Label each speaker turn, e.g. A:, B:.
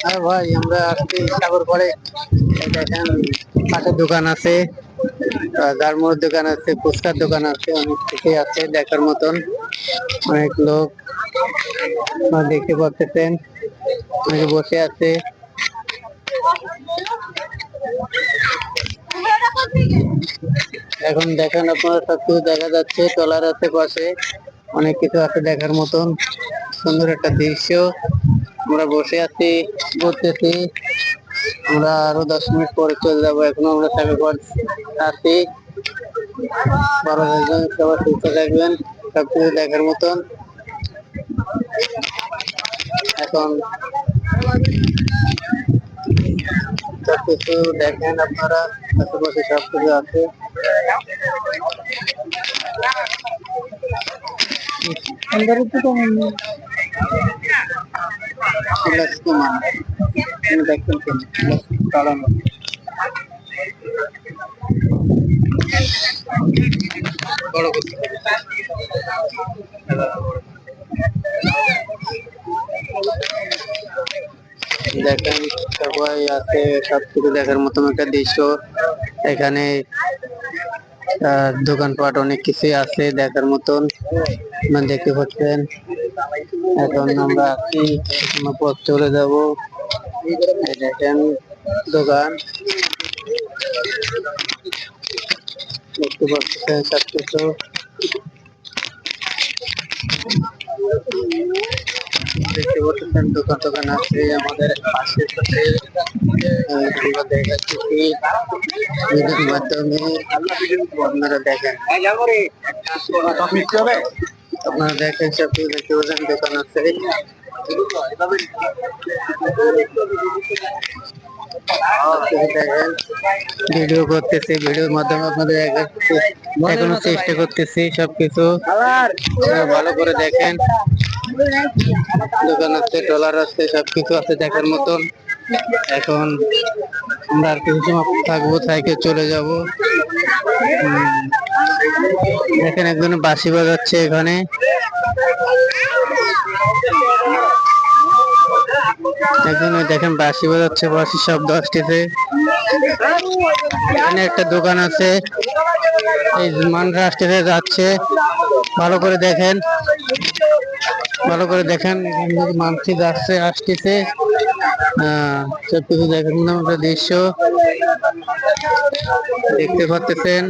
A: হ্যাঁ ভাই, আমরা আসছি সাগর পরে। দেখেন পাশের দোকান আছে, গারমোর দোকান আছে, ফুচকার দোকান আছে, অনেক কিছুই আছে দেখার মতন। অনেক লোক দেখতে পাচ্ছেন, অনেকে বসে আছে। এখন দেখেন আপনারা সবকিছু দেখা যাচ্ছে, ট্রলার আছে পাশে, অনেক কিছু আছে দেখার মতন। সুন্দর একটা দৃশ্য। আমরা বসে আছি, ঘুরতেছি। আমরা আরো 10 মিনিট পরে চলে যাবো। এখনো আমরা সাগরপাড় আছি। ভালো থাকবেন, সবাই সুস্থ থাকবেন, সবকিছু দেখার মতন। এখন সবকিছু দেখেন আপনারা, আশেপাশে সবকিছু আছে। দেখেন সবাই আছে, সবকিছু দেখার মতন একটা দৃশ্য। এখানে দোকানপাট অনেক কিছুই আছে দেখার মতন, দেখতে পাচ্ছেন। এখন আমরা আছি, পথ চলে যাব। দেখেন দোকান, দেখতে পাচ্ছেন সবকিছু। দেখতে পাচ্ছেন দোকান আছে আমাদের পাশে সাথে। আমরা দেখাচ্ছি ভিডিওর মাধ্যমে, আপনারা দেখেন। আপনারা দেখেন সবকিছু দেখতে পাচ্ছেন, দোকান আছে। দেখেন ভিডিও করতেছি, ভিডিওর মাধ্যমে আপনাদের দেখানোর চেষ্টা করতেছি সবকিছু। ভালো করে দেখেন, দোকান আছে, ট্রলার আছে, সবকিছু আছে দেখার মতন। এখন আমরা আর কিছু সময় থাকবো, সাইকেল চলে যাব। দেখেন একজন বাঁশি বাজাচ্ছে এখানে। একজনে দেখেন বাঁশি বাজাচ্ছে, বাঁশির শব্দ আসতেছে। এখানে একটা দোকান আছে, এই মানুষ আসতেছে যাচ্ছে। ভালো করে দেখেন, ভালো করে দেখেন, এখানে মানুষ যাচ্ছে আসতেছে। সবকিছু দেখার মতো একটা দৃশ্য দেখতে পাচ্ছেন।